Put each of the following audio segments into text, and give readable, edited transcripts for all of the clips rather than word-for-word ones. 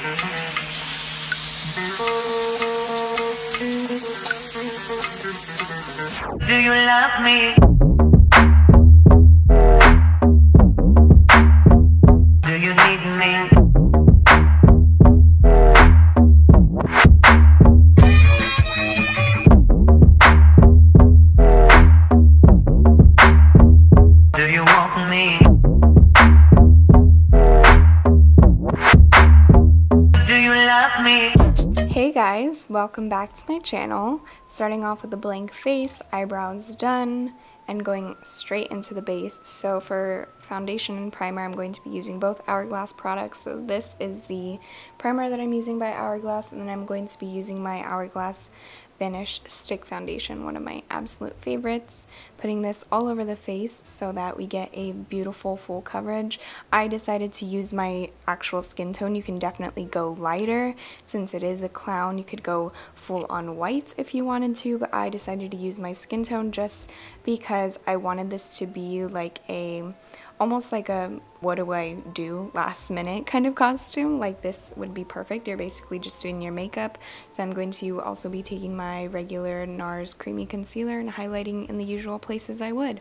Do you love me? Do you need me? Do you want me? Do you love me? Hey guys, welcome back to my channel. Starting off with a blank face, eyebrows done, and going straight into the base. So for foundation and primer, I'm going to be using both Hourglass products. So this is the primer that I'm using by Hourglass, and then I'm going to be using my Hourglass Vanish Stick Foundation, one of my absolute favorites. Putting this all over the face so that we get a beautiful full coverage. I decided to use my actual skin tone. You can definitely go lighter since it is a clown. You could go full on white if you wanted to, but I decided to use my skin tone just because I wanted this to be like almost like a what do I do last minute kind of costume. Like this would be perfect. You're basically just doing your makeup. So I'm going to also be taking my regular NARS creamy concealer and highlighting in the usual places I would.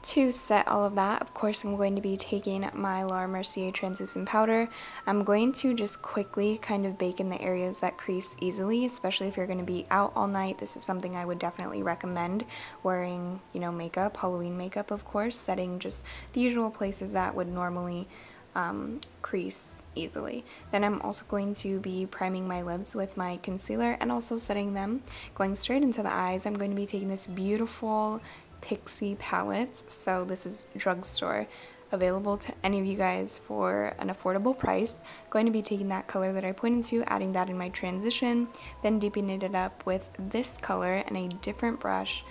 To set all of that, of course, I'm going to be taking my Mercier translucent powder. I'm going to just quickly kind of bake in the areas that crease easily, especially if you're going to be out all night. This is something I would definitely recommend wearing, you know, makeup, Halloween makeup, of course, setting just the usual places that would normally crease easily. Then I'm also going to be priming my lips with my concealer and also setting them. Going straight into the eyes, I'm going to be taking this beautiful Pixi palette. So this is drugstore, available to any of you guys for an affordable price. Going to be taking that color that I pointed to, adding that in my transition, then deepening it up with this color and a different brush.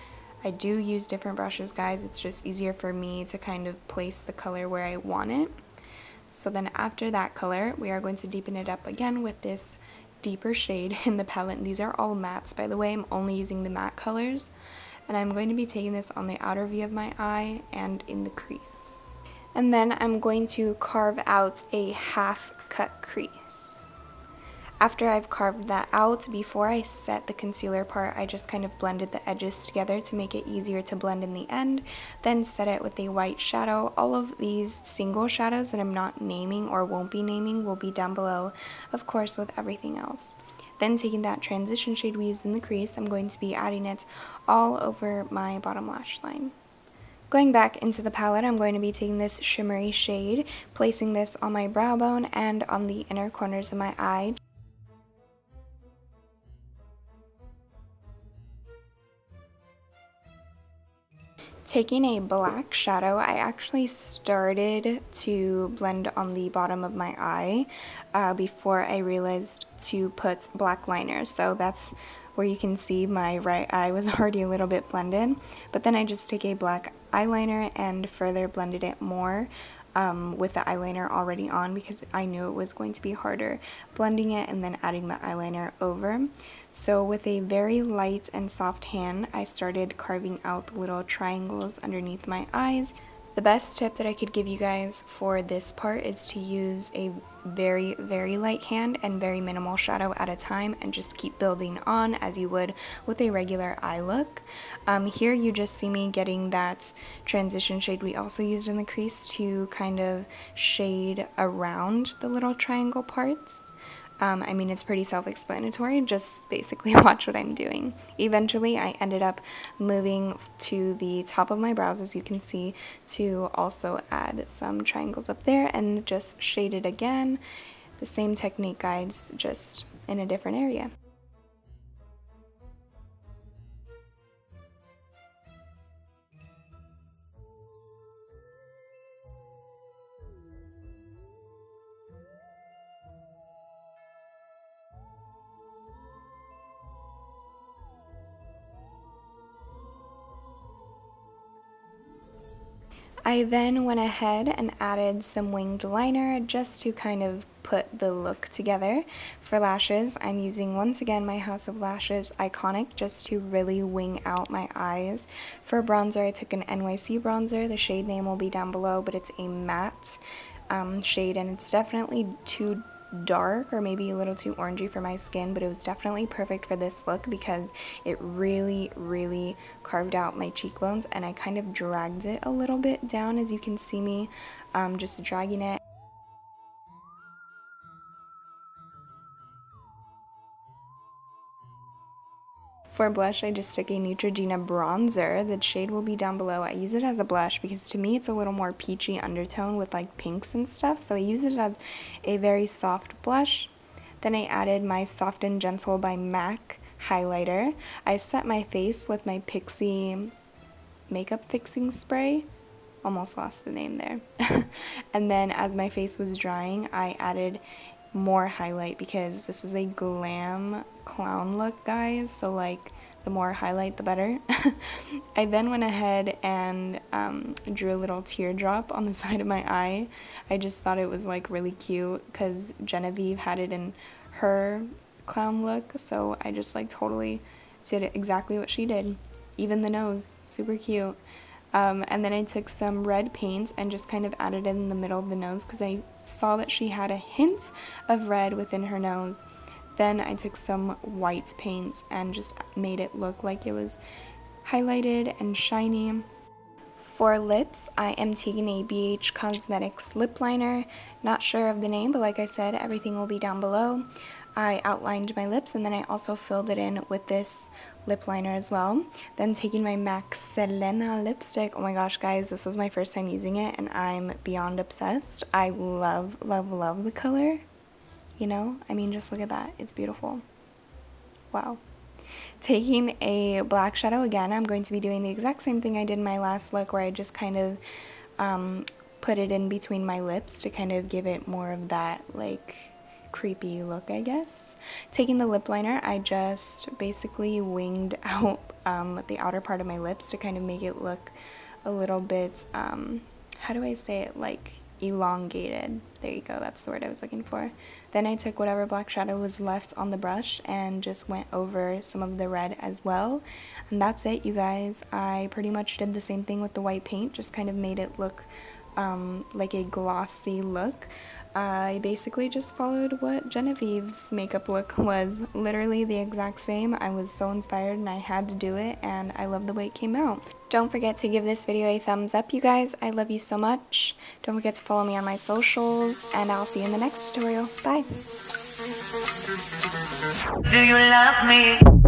I do use different brushes, guys. It's just easier for me to kind of place the color where I want it. So then after that color, we are going to deepen it up again with this deeper shade in the palette. And these are all mattes, by the way. I'm only using the matte colors. And I'm going to be taking this on the outer V of my eye and in the crease. And then I'm going to carve out a half cut crease. After I've carved that out, before I set the concealer part, I just kind of blended the edges together to make it easier to blend in the end, then set it with a white shadow. All of these single shadows that I'm not naming or won't be naming will be down below, of course, with everything else. Then taking that transition shade we used in the crease, I'm going to be adding it all over my bottom lash line. Going back into the palette, I'm going to be taking this shimmery shade, placing this on my brow bone and on the inner corners of my eye. Taking a black shadow, I actually started to blend on the bottom of my eye before I realized to put black liner. So that's where you can see my right eye was already a little bit blended. But then I just took a black eyeliner and further blended it more with the eyeliner already on because I knew it was going to be harder blending it and then adding the eyeliner over. So with a very light and soft hand, I started carving out the little triangles underneath my eyes. The best tip that I could give you guys for this part is to use a very, very light hand and very minimal shadow at a time and just keep building on as you would with a regular eye look. Here you just see me getting that transition shade we also used in the crease to kind of shade around the little triangle parts. I mean, it's pretty self-explanatory, just basically watch what I'm doing. Eventually, I ended up moving to the top of my brows, as you can see, to also add some triangles up there and just shade it again. The same technique, guys, just in a different area. I then went ahead and added some winged liner just to kind of put the look together. For lashes, I'm using once again my House of Lashes Iconic just to really wing out my eyes. For bronzer, I took an NYC bronzer. The shade name will be down below, but it's a matte shade, and it's definitely too dark or maybe a little too orangey for my skin, but it was definitely perfect for this look because it really carved out my cheekbones, and I kind of dragged it a little bit down, as you can see me just dragging it. For blush, I just took a Neutrogena bronzer. The shade will be down below. I use it as a blush because to me it's a little more peachy undertone with like pinks and stuff, so I use it as a very soft blush. Then I added my Soft and Gentle by MAC highlighter. I set my face with my Pixi makeup fixing spray. Almost lost the name there. And then as my face was drying, I added more highlight because this is a glam clown look, guys, so like the more highlight the better. I then went ahead and drew a little teardrop on the side of my eye. I just thought it was like really cute because Genevieve had it in her clown look, so I just like totally did exactly what she did. Even the nose, super cute. And then I took some red paint and just kind of added it in the middle of the nose because I saw that she had a hint of red within her nose. Then I took some white paint and just made it look like it was highlighted and shiny. For lips, I am taking a BH Cosmetics lip liner. Not sure of the name, but like I said, everything will be down below. I outlined my lips and then I also filled it in with this lip liner as well. Then taking my MAC Selena lipstick. Oh my gosh, guys, this was my first time using it and I'm beyond obsessed. I love the color. You know, I mean, just look at that. It's beautiful. Wow. Taking a black shadow again, I'm going to be doing the exact same thing I did in my last look where I just kind of put it in between my lips to kind of give it more of that like creepy look, I guess. Taking the lip liner, I just basically winged out the outer part of my lips to kind of make it look a little bit, how do I say it, like elongated. There you go, that's the word I was looking for. Then I took whatever black shadow was left on the brush and just went over some of the red as well. And that's it, you guys. I pretty much did the same thing with the white paint, just kind of made it look like a glossy look. I basically just followed what Genevieve's makeup look was, literally the exact same. I was so inspired and I had to do it, and I love the way it came out. Don't forget to give this video a thumbs up, you guys. I love you so much. Don't forget to follow me on my socials, and I'll see you in the next tutorial. Bye! Do you love me?